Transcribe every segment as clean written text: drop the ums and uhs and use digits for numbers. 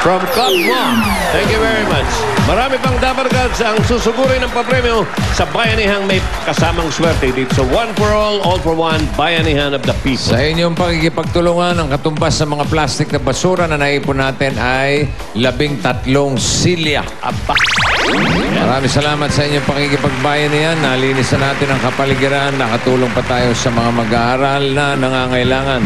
From Club Mom. Thank you very much. Marami pang Dabarkads ang susugurin ng papremyo sa Bayanihang may kasamang swerte dito sa One for All for One, Bayanihan of the People. Sa inyong pagkikipagtulungan, ang katumbas sa mga plastic na basura na naipon natin ay 13 silya. Aba. Maraming salamat sa inyong pakikipagbayanihan. Nalinis na natin ang kapaligiran. Nakatulong pa tayo sa mga mag-aaral na nangangailangan.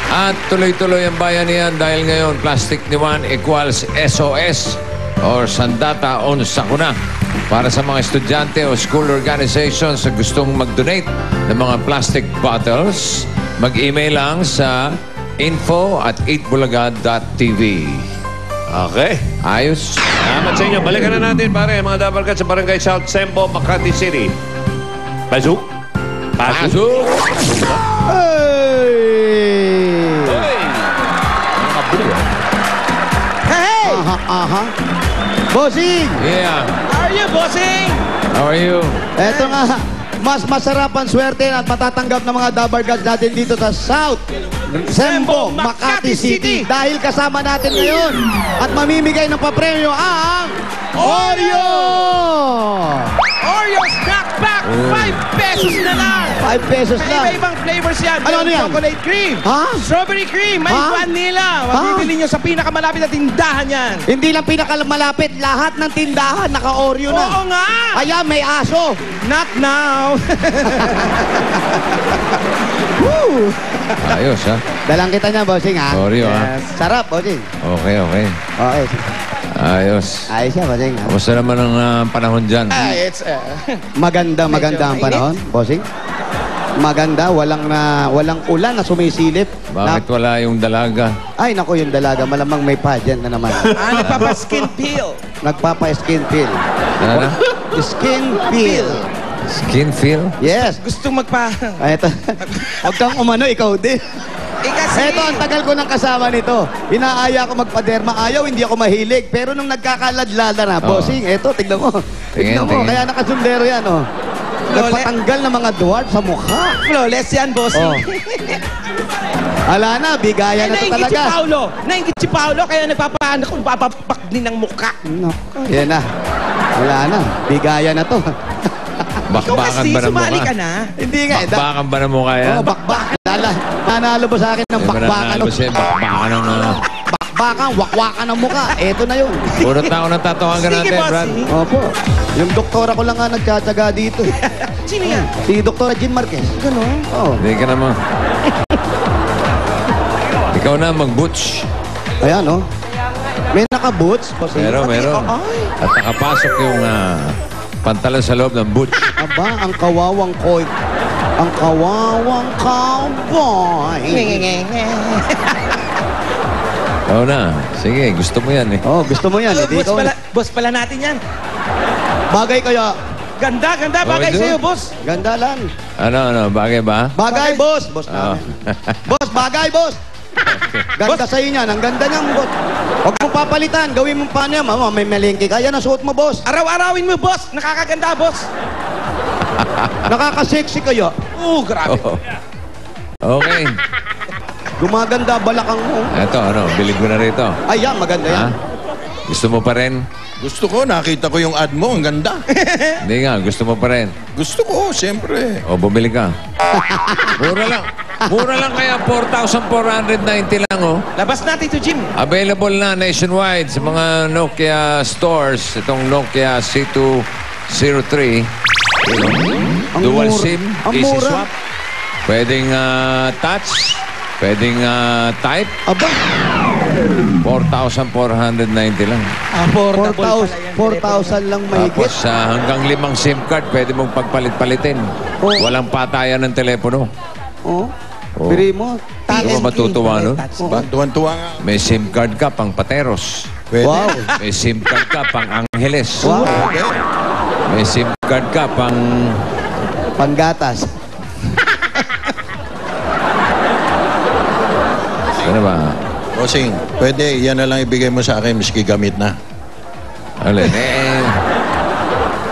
At tuloy-tuloy ang bayanihan dahil ngayon plastic ni Juan equals SOS or Sandata on Sakuna. Para sa mga estudyante o school organizations na gustong mag-donate ng mga plastic bottles, mag-email lang sa info@8bulaga.tv. Okay. Ayos. Salamat sa inyo. Balikan na natin, pare, mga Dabarkads sa Barangay South Sembo, Makati City. Pasok. Pasok. Bossing! Yeah. How are you, bossing? How are you? Eto nga, mas masarap ang swerte at matatanggap ng mga Dabarkads natin dito sa South Sembo, Makati City. Dahil kasama natin ngayon at mamimigay ng papremyo ang Oreo! Oreo Snack Pack! 5 pesos na lang! 5 pesos May lang. iba-ibang flavors yan. Ano May yan? chocolate cream. Ha? Strawberry cream. May Ha? vanilla. Mabibili nyo sa pinakamalapit na tindahan yan. Hindi lang pinakamalapit, lahat ng tindahan naka-Oreo na. Oo nga! Ayan, may aso. Not now. Woo! Ayos, ha? Dalang kita niya, bossing, ha? Oreo, ha? Sarap, bossing. Okay, okay. Okay. Ayos. Ayos siya, bossing. Ha? Kamusta naman ang panahon dyan? It's Maganda ang mainit. panahon, bossing. Maganda, walang ulan na sumisilip. Bakit wala yung dalaga? Ay, naku, yung dalaga, malamang may pageant na naman. nagpapa-skin peel. Nagpapa-skin peel. Ano na? Skin peel. Skin feel? Yes. Gustong magpa... Ay, ito. Huwag kang umano, ikaw din. kasi... Eto, ang tagal ko ng kasama nito. Inaaya ko magpaderma. Ayaw, hindi ako mahilig. Pero nung nagkakaladlada na, bossing, eto, tignan mo. Tignan mo, kaya nakasundero yan, oh. Nagpatanggal ng mga dwarf sa mukha. Flawless yan, bossing. Ala na, bigayan na to talaga. Nainggit si Paolo, kaya nagpapaano kung papapak din ng mukha. No. Yan na. Wala na, bigayan na to. Bakbakan ba ng sumali mukha? ka na. Hindi nga. Bakbakan ba ng mukha yan? Oo, bakbakan. Nanalo ba sa akin ng bakbakan? Nanalo siya, bakbakan ng... Bakbakan, wakwakan ng mukha. Eto na yun. Puro tao na tatawagan natin, Brad. Opo. Yung doktora ko lang nga nagtsatsaga dito. Sino yan? Si Doktora Jean Marquez. Ganon? Oo. Hindi ka naman. Ikaw na, mag-butch. Ayan, oh. May naka-boots. Meron. At nakapasok yung pantalon sa loob ng butch. Aba, ang kawawang koy. Ang kawawang cowboy. Oo na. Sige, gusto mo yan eh. Oh, gusto mo yan. Hindi ikaw. Boss pala natin yan. Bagay kaya. Ganda, bagay Okay, sa'yo, dude. boss. Ganda lang. Ano, bagay ba? Bagay, boss. Boss Oh. namin. Boss, bagay, boss. Ganda sa'yo niyan. Ang ganda niyang, boss. Huwag mong papalitan. Gawin mong paano yan. Mama, may malengke ka. Yan ang suot mo, boss. Araw-arawin mo, boss. Nakakaganda, boss. Nakaka-sexy kayo. Grabe. Oo. Okay. Gumaganda balakang mo. Eto, bilid mo na rito. Ay, yan. Maganda yan. Gusto mo pa rin? Gusto ko, nakita ko yung ad mo, ang ganda. Hindi nga, gusto mo pa rin. Gusto ko, siyempre. O, bumili ka. Mura lang. Mura lang kaya 4,490 lang, oh. Labas natin to Jim. Available na nationwide sa mga Nokia stores. Itong Nokia C203. Ang Dual mura. SIM, Ang easy mura. swap. Pwedeng touch. Pwedeng type. Aba, 4,490 lang. 4,000 lang mahigit. Tapos hanggang 5 SIM card, pwede mong pagpalit-palitin. Oh. Walang patayan ng telepono. Oh. Oh. Biri mo. Hindi mo matutuwa nun? Ba, tuwan-tuwa nga. May SIM card ka pang Pateros. Pwede. Wow. May SIM card ka pang Angeles. Wow. Okay. May SIM card ka pang... Panggatas. Ano ba? Bossing, pwede, yan na lang ibigay mo sa akin, miski gamit na. Alin,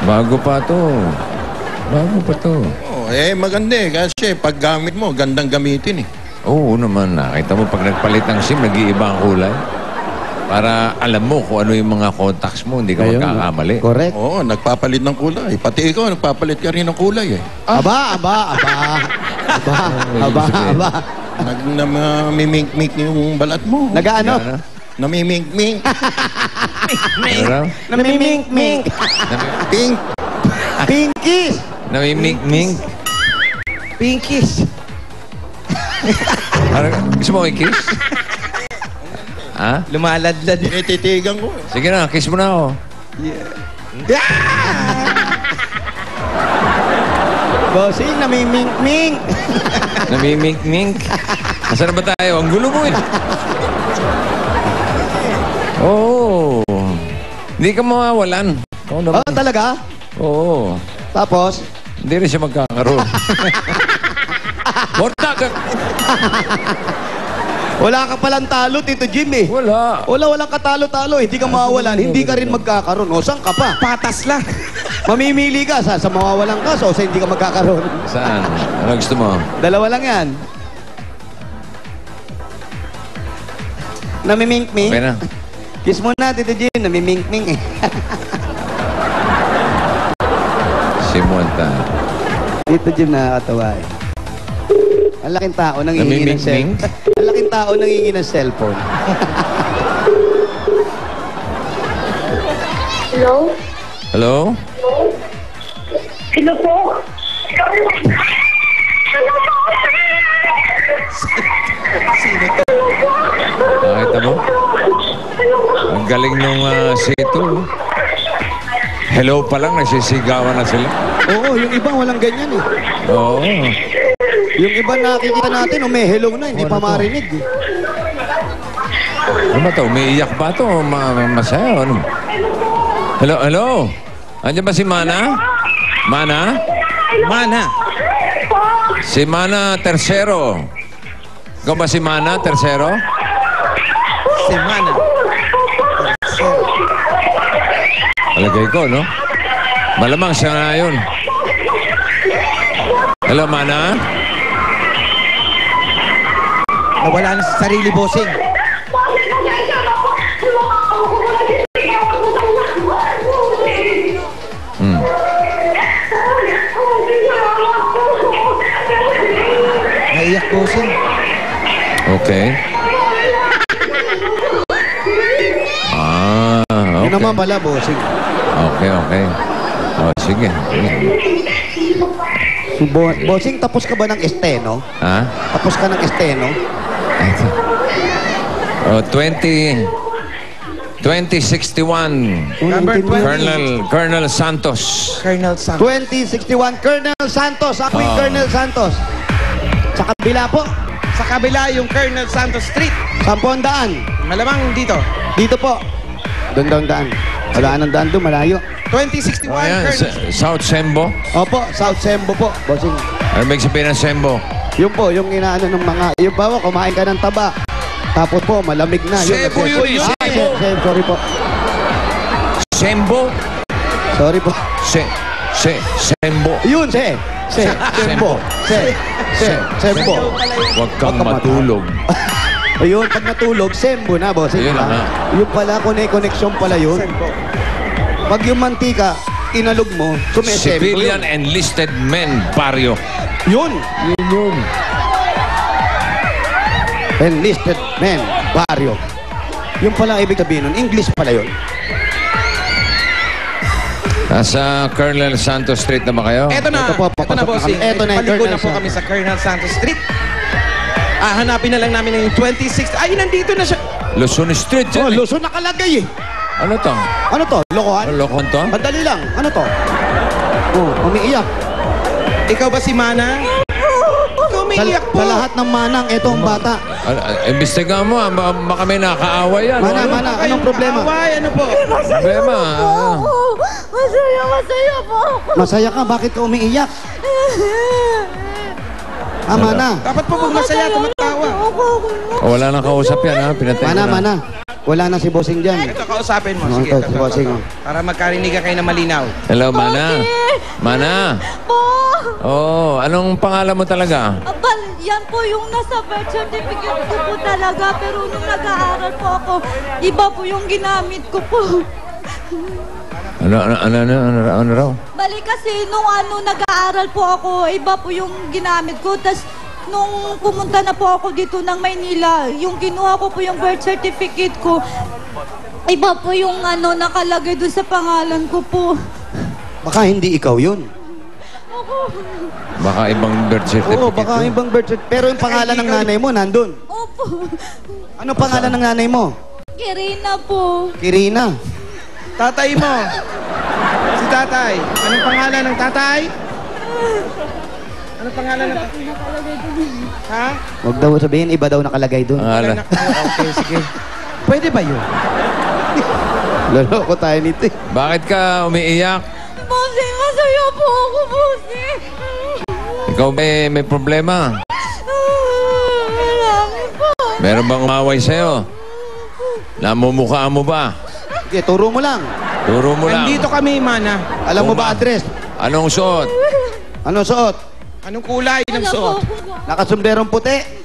bago pa to. Bago pa to. Oh, maganda kasi pag gamit mo, gandang gamitin eh. Oo naman, nakita mo pag nagpalit ng SIM, nag-iiba ang kulay. Para alam mo kung ano yung mga contacts mo, hindi ka magkakamali. Correct. Oo, nagpapalit ng kulay. Pati ikaw, nagpapalit ka rin ng kulay eh. Aba. Namimink-mink yung balat mo. Nagaano? Ano? Namimink-mink. Ano raw? Namimink-mink. Pink. Pinkies. Namimink-mink. Pinkies. Gusto mo i-kiss? Ha? Lumaladlad. Tinititigan ko. Sige na, kiss mo na ako. Bossing, namimink-mink. Namimink-mink. Nasaan na ba tayo? Ang gulo mo eh. Oo. Hindi ka mawawalan. Oo naman. Oh, talaga? Oo. Tapos? Hindi rin siya magkakaroon. Wala ka palang talo, Tito Jim eh. Walang katalo-talo. Hindi ka mawawalan. Hindi ka rin magkakaroon. O, saan ka pa? Patas lang. Mamimili ka sa mawawalan ka o sa hindi ka magkakaroon. Saan? Ano gusto mo? Dalawa lang yan. Namimink-mink. Okay na. Kiss mo na, Tito Jim. Namimink-mink eh. Simonta. Tito Jim nakakatawa eh. Ang laking tao nangingi ng cellphone. Ang laking tao nangingi ng cellphone. Hello? Hello? Sino po? Nakita mo? Ang galing nung sito. Hello pa lang, nasisigawan na sila. Oo, yung iba walang ganyan eh. Oo. Yung iba nakikita natin, may hello na, hindi pa marinig eh. Ano ba ito? Umiiyak ba ito? Masaya? Ano? Hello, hello? Andiyan ba si Mana? Mana? Mana. Si Mana Tercero. Ikaw ba si Mana Tercero? Si Mana. Palagay ko, no? Malamang siya na yun. Hello, Mana? Nawala na sa sarili, bossing. Naiyak, bossing. Okay. Yun Okay. naman pala, bossing. Okay, okay. Oh, sige. Bossing, tapos ka ba ng esteno? Ha? Tapos ka ng esteno? Oh, 2061. Number 20. Colonel Santos. Colonel Sam. 2061, Colonel Santos. Ako yung Colonel Santos. Sa kabila po, Sa kabila, yung Colonel Santos Street. 10 daan. Malamang dito. Dito po. Doon daw ang daan. Wala nang daan doon, malayo. 2061 Ayan, Colonel. South Sembo. Opo, South Sembo po, bossing. Ano ba sabihin ng Sembo? Yun po, yung inaano ng mga, yung bawa, kumain ka ng taba. Tapos po, malamig na. Sebo yun eh, sebo. Sorry po. Sembo? Sorry po. Sembo. Yun, Sembo. Sembo. Huwag kang matulog. Ayun, pag natulog, Sembo na, boss. Ayun na nga. Yung pala, connection pala yun. Pag yung mantika, inalog mo, sumesembo Civilian yun. enlisted men, baryo. Yun. Yun. Enlisted men, baryo. Yung pala ibig sabihin nun, English pala yun. Nasa Colonel Santos Street na ba kayo? Eto na. Ito po, Eto na, papasok bossing. kami. Eto na yung Paligo na Colonel po kami sa Colonel Santos Street. Hanapin na lang namin yung 26. Ay, nandito na siya. Luzon Street Oh, dyan eh. Luzon nakalagay eh. Ano to? Ano to? Lokohan? Ano lokon to? Madali lang. Ano to? Oh, umiiyak. Ikaw ba si Mana? Ikaw may Sa, iyak po. sa lahat ng manang, ito ang bata. Imbestigahan mo, baka may nakaawa yan. Mana, anong problema? Away, ano po? Problema. Masaya po ako. Masaya ka, bakit ka umiiyak? Mana. Dapat po kung masaya, tumatawa. tumawa. O, wala nang kausap yan, ha? Pinatay ko na. Mana. Wala na si Bossing dyan. Ito, kausapin mo. No, Sige, ito, si Bossing, oh. Para magkarinig ka kayo na malinaw. Hello, Mana. Mana. Po! Oh, anong pangalan mo talaga? Abal, yan po yung nasa birth certificate ko po talaga. Pero nung nag-aaral po ako, iba po yung ginamit ko po. Ano raw? Bali kasi nung nag-aaral po ako, iba po yung ginamit ko. Tapos nung pumunta na po ako dito ng Maynila, yung kinuha ko po yung birth certificate ko, iba po yung nakalagay doon sa pangalan ko po. Baka hindi ikaw yun. Baka ibang birth certificate. Oo, baka ibang birth certificate. Pero yung pangalan ng nanay mo, nandun. Opo. Ano pangalan ng nanay mo? Kirina po. Kirina. Tatay mo. Si tatay. Anong pangalan ng tatay? Anong pangalan ng tatay? Ha? Huwag daw sabihin, iba daw nakalagay doon. Pangalan. Okay, sige. Pwede ba yun? Loloko tayo nito eh. Bakit ka umiiyak? Bossing, masaya po ako, bossing. Ikaw ba may problema? Marami po. Meron bang umaway sa'yo? Namumukhaan mo ba? Sige, turo mo lang. Turo mo lang. Nandito kami, Mana. Alam mo ba address? Anong suot? Ano suot? Anong kulay ng Wala po suot? ako. Nakasumberong puti.